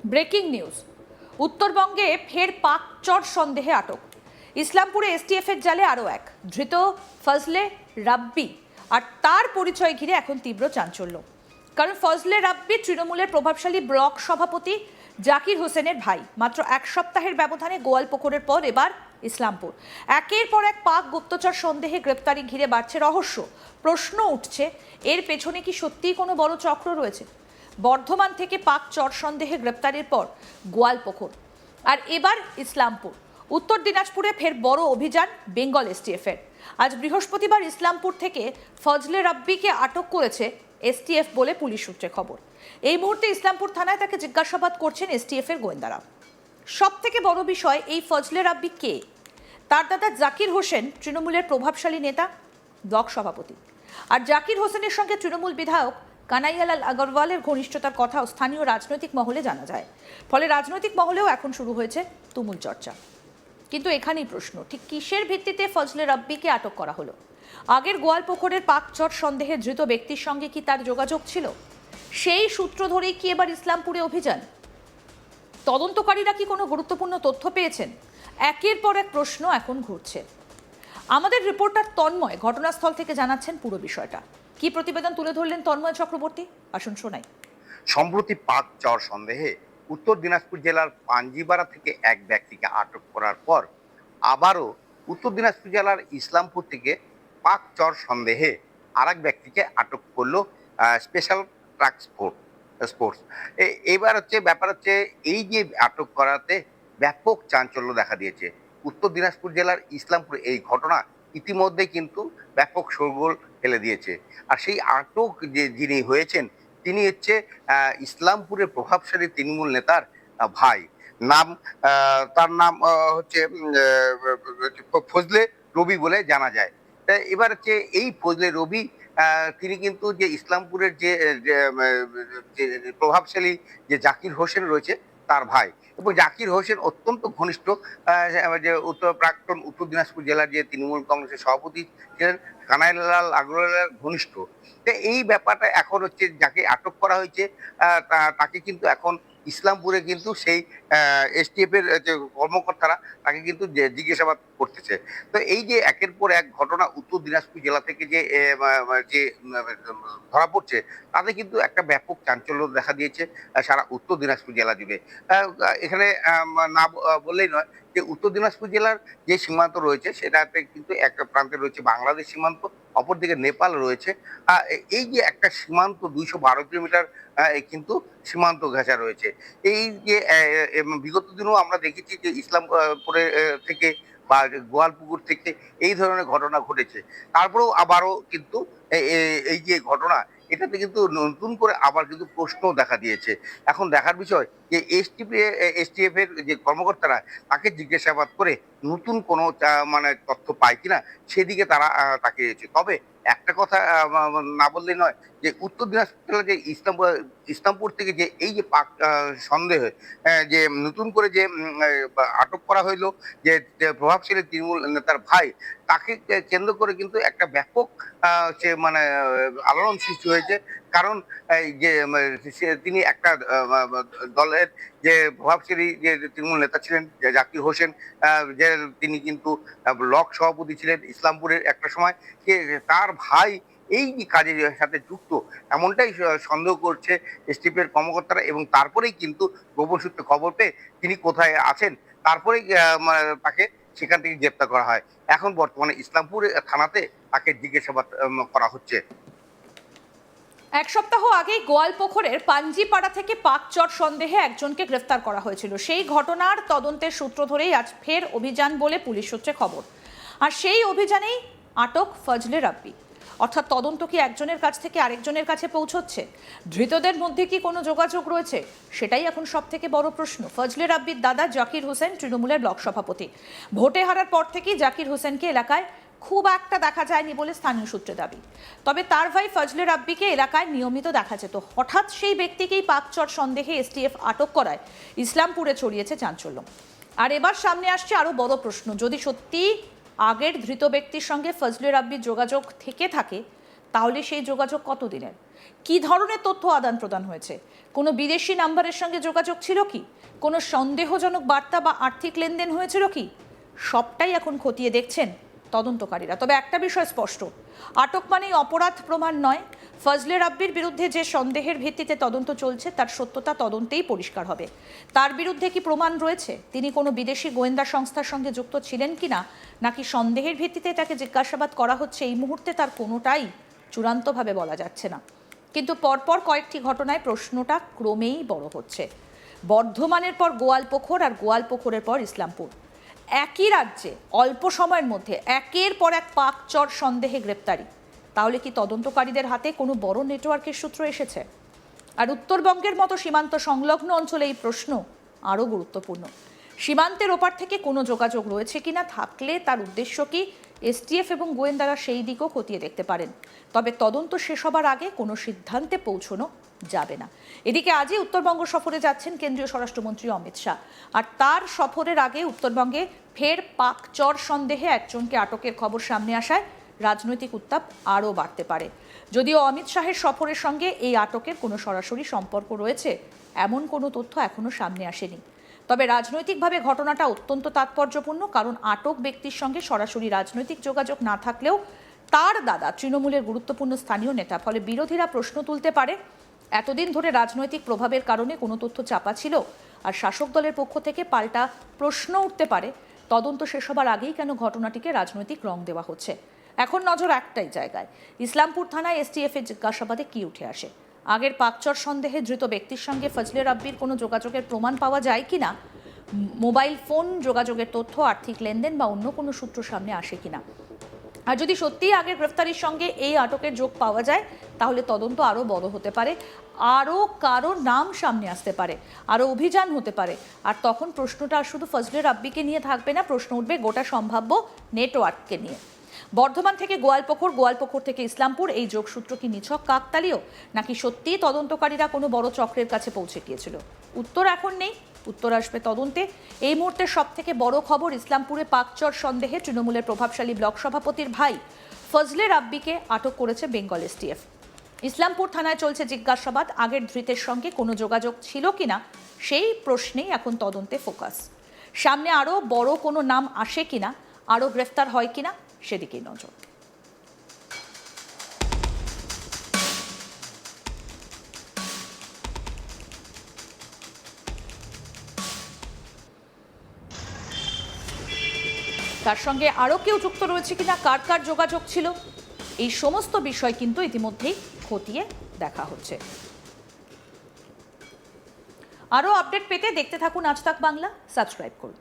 Breaking news, উত্তরবঙ্গে ফের পাক চর সন্দেহে আটক। ইসলামপুরে এসটিএফ এর জালে আরও এক ধৃত ফজলে রাব্বি, আর তার পরিচয় ঘিরে এখন তীব্র চাঞ্চল্য। কারণ ফজলে রাব্বি তৃণমূলের প্রভাবশালী ব্লক সভাপতি জাকির হোসেনের ভাই। মাত্র এক সপ্তাহের ব্যবধানে গোয়ালপুকুরের পর এবার ইসলামপুর। একের পর এক পাক গুপ্তচর সন্দেহে গ্রেপ্তারি ঘিরে বাড়ছে রহস্য। প্রশ্ন উঠছে, এর পেছনে কি সত্যিই কোনো বড় চক্র রয়েছে? বর্ধমান থেকে পাক চর সন্দেহে গ্রেপ্তারের পর গোয়ালপুকুর, আর এবার ইসলামপুর। উত্তর দিনাজপুরে ফের বড় অভিযান বেঙ্গল এসটিএফ এর। আজ বৃহস্পতিবার ইসলামপুর থেকে ফজলে রাব্বিকে আটক করেছে এসটিএফ বলে পুলিশ সূত্রে খবর। এই মুহূর্তে ইসলামপুর থানায় তাকে জিজ্ঞাসাবাদ করছেন এসটিএফ এর গোয়েন্দারা। সব থেকে বড় বিষয়, এই ফজলে রাব্বি কে? তার দাদা জাকির হোসেন তৃণমূলের প্রভাবশালী নেতা, ব্লক সভাপতি। আর জাকির হোসেনের সঙ্গে তৃণমূল বিধায়ক কানাইয়ালাল আগরওয়ালের ঘনিষ্ঠতার কথাও স্থানীয় রাজনৈতিক মহলে জানা যায়। ফলে রাজনৈতিক মহলেও এখন শুরু হয়েছে তুমুল চর্চা। কিন্তু এখানেই প্রশ্ন, ঠিক কিসের ভিত্তিতে ফজলে রাব্বিকে আটক করা হলো? আগের গোয়ালপুকুরের পাকচর সন্দেহে ধৃত ব্যক্তির সঙ্গে কি তার যোগাযোগ ছিল? সেই সূত্র ধরেই কি এবার ইসলামপুরে অভিযান? তদন্তকারীরা কি কোনো গুরুত্বপূর্ণ তথ্য পেয়েছেন? একের পর এক প্রশ্ন এখন ঘুরছে। আমাদের রিপোর্টার তন্ময় ঘটনাস্থল থেকে জানাচ্ছেন পুরো বিষয়টা। কি প্রতিবেদন তুলে ধরলেন তন্ময় চক্রবর্তী, আসুন শোনাই। সম্প্রতি পাক চর সন্দেহে উত্তর দিনাজপুর জেলার পাঞ্জিবাড়া থেকে এক ব্যক্তিকে আটক করার পর আবারও উত্তর দিনাজপুর জেলার ইসলামপুর থেকে পাক চর সন্দেহে আর এক ব্যক্তিকে আটক করলো স্পেশাল টাস্ক ফোর্স। এবার ব্যাপার হচ্ছে এই যে আটক করাতে ব্যাপক চাঞ্চল্য দেখা দিয়েছে উত্তর দিনাজপুর জেলার ইসলামপুর। এই ঘটনা ইতিমধ্যে কিন্তু ব্যাপক শোরগোল ফেলে দিয়েছে। আর সেই আটক যিনি হয়েছেন তিনি হচ্ছে ইসলামপুরের প্রভাবশালী তৃণমূল নেতার ভাই। তার নাম হচ্ছে ফজলে রবি বলে জানা যায়। এবার হচ্ছে এই ফজলে রবি তিনি কিন্তু যে ইসলামপুরের যে প্রভাবশালী যে জাকির হোসেন রয়েছে তার ভাই, এবং জাকির হোসেন অত্যন্ত ঘনিষ্ঠ যে প্রাক্তন উত্তর দিনাজপুর জেলার যে তৃণমূল কংগ্রেসের সভাপতি ছিলেন কানাইলাল আগরওয়ালের ঘনিষ্ঠ। এই ব্যাপারটা এখন হচ্ছে যাকে আটক করা হয়েছে তাকে কিন্তু এখন ইসলামপুরে কিন্তু সেই এসটিএফ এর যে কর্মকর্তারা তাকে কিন্তু জিজ্ঞাসাবাদ করতেছে। তো এই যে একের পর এক ঘটনা উত্তর দিনাজপুর জেলা থেকে যে ধরা পড়ছে, তাতে কিন্তু একটা ব্যাপক চাঞ্চল্য দেখা দিয়েছে সারা উত্তর দিনাজপুর জেলা জুড়ে। এখানে না বললেই নয় যে উত্তর দিনাজপুর জেলার যে সীমান্ত রয়েছে সেটাতে কিন্তু একটা প্রান্তে রয়েছে বাংলাদেশ সীমান্ত, অপরদিকে নেপাল রয়েছে। এই যে একটা সীমান্ত 212 কিলোমিটার কিন্তু সীমান্ত ঘেঁষা রয়েছে। এই যে বিগত দিনেও আমরা দেখেছি যে ইসলামপুরে থেকে বা গোয়ালপুকুর থেকে এই ধরনের ঘটনা ঘটেছে। তারপরেও আবারও কিন্তু এই যে ঘটনা, এটাতে কিন্তু নতুন করে আবার কিন্তু প্রশ্ন দেখা দিয়েছে। এখন দেখার বিষয় যে এসটিএফ এর যে কর্মকর্তারা তাকে জিজ্ঞাসাবাদ করে নতুন কোনো মানে তথ্য পায় কিনা সেদিকে তারা তাকিয়েছে। তবে একটা কথা না বললেই নয় যে উত্তর দিনাজপুর যে ইসলামপুর থেকে যে এই যে পাক সন্দেহ যে নতুন করে যে আটক করা হইলো যে প্রভাবশালী তৃণমূল নেতার ভাই, তাকে কেন্দ্র করে কিন্তু একটা ব্যাপক সে মানে আলোড়ন সৃষ্টি হয়েছে। কারণ এই যে তিনি একটা দলের যে প্রভাবশালী যে তৃণমূল নেতা ছিলেন জাকির হোসেন, যে তিনি কিন্তু ব্লক সভাপতি ছিলেন ইসলামপুরের একটা সময়, তার ভাই এই কাজের সাথে যুক্ত এমনটাই সন্দেহ করছে এসটিএফ এর কর্মকর্তারা। এবং তারপরেই কিন্তু গোপন সূত্রে খবর পেয়ে তিনি কোথায় আছেন তারপরেই তাকে সেখান থেকে গ্রেপ্তার করা হয়। এখন বর্তমানে ইসলামপুর থানাতে তাকে জিজ্ঞাসাবাদ করা হচ্ছে। এক সপ্তাহ আগেই গোয়ালপুকুরের পাঞ্জিপাড়া থেকে পাকচর সন্দেহে একজনকে গ্রেফতার করা হয়েছিল। সেই ঘটনার তদন্তের সূত্র ধরেই আজ ফের অভিযান বলে পুলিশ সূত্রে খবর। আর সেই অভিযানেই আটক ফজলে রাব্বি। অর্থাৎ তদন্ত কি একজনের কাছ থেকে আরেকজনের কাছে পৌঁছচ্ছে? ধৃতদের মধ্যে কি কোনো যোগাযোগ রয়েছে? সেটাই এখন সব থেকে বড় প্রশ্ন। ফজলে রাব্বির দাদা জাকির হোসেন তৃণমূলের ব্লক সভাপতি। ভোটে হারার পর থেকেই জাকির হোসেনকে এলাকায় খুব একটা দেখা যায়নি বলে স্থানীয় সূত্রে দাবি। তবে তার ভাই ফজলে রাব্বিকে এলাকায় নিয়মিত দেখা যেত। হঠাৎ সেই ব্যক্তিকেই পাকচর সন্দেহে এসটিএফ আটক করায় ইসলামপুরে ছড়িয়েছে চাঞ্চল্য। আর এবার সামনে আসছে আরো বড় প্রশ্ন, যদি সত্যি আগের ধৃত ব্যক্তির সঙ্গে ফজলে রাব্বির যোগাযোগ থেকে থাকে, তাহলে সেই যোগাযোগ কতদিনের? কি ধরনের তথ্য আদান প্রদান হয়েছে? কোনো বিদেশি নাম্বারের সঙ্গে যোগাযোগ ছিল কি? কোনো সন্দেহজনক বার্তা বা আর্থিক লেনদেন হয়েছিল কি? সবটাই এখন খতিয়ে দেখছেন তদন্তকারীরা। তবে একটা বিষয় স্পষ্ট, আটক মানেই অপরাধ প্রমাণ নয়। ফজলে রাব্বির বিরুদ্ধে যে সন্দেহের ভিত্তিতে তদন্ত চলছে তার সত্যতা তদন্তেই পরিষ্কার হবে। তার বিরুদ্ধে কি প্রমাণ রয়েছে, তিনি কোনো বিদেশি গোয়েন্দা সংস্থার সঙ্গে যুক্ত ছিলেন কিনা, নাকি সন্দেহের ভিত্তিতে তাকে জিজ্ঞাসাবাদ করা হচ্ছে, এই মুহূর্তে তার কোনোটাই চূড়ান্তভাবে বলা যাচ্ছে না। কিন্তু পরপর কয়েকটি ঘটনায় প্রশ্নটা ক্রমেই বড় হচ্ছে। বর্ধমানের পর গোয়ালপুকুর আর গোয়ালপুকুরের পর ইসলামপুর, একই রাজ্যে অল্প সময়ের মধ্যে একের পর এক পাকচর সন্দেহে গ্রেপ্তারি। তাহলে কি তদন্তকারীদের হাতে কোনো বড় নেটওয়ার্কের সূত্র এসেছে? আর উত্তরবঙ্গের মতো সীমান্ত সংলগ্ন অঞ্চলে এই প্রশ্ন আরও গুরুত্বপূর্ণ। সীমান্তের ওপার থেকে কোনো যোগাযোগ রয়েছে কিনা, থাকলে তার উদ্দেশ্য কি, এসটিএফ এবং গোয়েন্দারা সেই দিকও খতিয়ে দেখতে পারেন। তবে তদন্ত শেষ হবার আগে কোনো সিদ্ধান্তে পৌঁছানো যাবে না। এদিকে আজই উত্তরবঙ্গ সফরে যাচ্ছেন কেন্দ্রীয় স্বরাষ্ট্রমন্ত্রী অমিত শাহ। আর তার সফরের আগে উত্তরবঙ্গে ফের পাকচর সন্দেহে একজনকে আটকের খবর সামনে আসায় রাজনৈতিক উত্তাপ আরও বাড়তে পারে। যদিও অমিত শাহের সফরের সঙ্গে এই আটকের কোনো সরাসরি সম্পর্ক রয়েছে এমন কোনো তথ্য এখনো সামনে আসেনি। তবে রাজনৈতিকভাবে ঘটনাটা অত্যন্ত তাৎপর্যপূর্ণ, কারণ আটক ব্যক্তির সঙ্গে সরাসরি রাজনৈতিক যোগাযোগ না থাকলেও তার দাদা তৃণমূলের গুরুত্বপূর্ণ স্থানীয় নেতা। ফলে বিরোধীরা প্রশ্ন তুলতে পারে, এতদিন ধরে রাজনৈতিক প্রভাবের কারণে কোনো তথ্য চাপা ছিল, আর শাসক দলের পক্ষ থেকে পাল্টা প্রশ্ন উঠতে পারে, তদন্ত শেষ হবার আগেই কেন ঘটনাটিকে রাজনৈতিক রং দেওয়া হচ্ছে। এখন নজর একটাই জায়গায়, ইসলামপুর থানায় এসটিএফ এর জিজ্ঞাসাবাদে কি উঠে আসে। আগের পাকচর সন্দেহে ধৃত ব্যক্তির সঙ্গে ফজলে রাব্বির কোনো যোগাযোগের প্রমাণ পাওয়া যায় কিনা, মোবাইল ফোন যোগাযোগের তথ্য, আর্থিক লেনদেন বা অন্য কোনো সূত্র সামনে আসে কিনা। আর যদি সত্যিই আগের গ্রেফতারির সঙ্গে এই আটকের যোগ পাওয়া যায়, তাহলে তদন্ত আরও বড় হতে পারে, আরও কারো নাম সামনে আসতে পারে, আরও অভিযান হতে পারে। আর তখন প্রশ্নটা আর শুধু ফজলে রাব্বিকে নিয়ে থাকবে না, প্রশ্ন উঠবে গোটা সম্ভাব্য নেটওয়ার্ককে নিয়ে। বর্ধমান থেকে গোয়ালপুকুর, গোয়ালপুকুর থেকে ইসলামপুর, এই যোগসূত্র কি নিছক কাকতালীয়, নাকি সত্যিই তদন্তকারীরা কোনো বড় চক্রের কাছে পৌঁছে গিয়েছিল? উত্তর এখন নেই, উত্তর আসবে তদন্তে। এই মুহূর্তে সব থেকে বড় খবর, ইসলামপুরে পাকচর সন্দেহে তৃণমূলের প্রভাবশালী ব্লক সভাপতির ভাই ফজলে রাব্বিকে আটক করেছে বেঙ্গল এসটিএফ। ইসলামপুর থানায় চলছে জিজ্ঞাসাবাদ। আগের ধৃতের সঙ্গে কোনো যোগাযোগ ছিল কিনা সেই প্রশ্নেই এখন তদন্তে ফোকাস। সামনে আরও বড় কোনো নাম আসে কিনা, আরও গ্রেফতার হয় কিনা, সেদিকেই নজর। তার সঙ্গে আরও কেউ যুক্ত রয়েছে কিনা, কার কার যোগাযোগ ছিল, এই সমস্ত বিষয় কিন্তু ইতিমধ্যেই খতিয়ে দেখা হচ্ছে। আরও আপডেট পেতে দেখতে থাকুন আজ তাক বাংলা, সাবস্ক্রাইব করুন।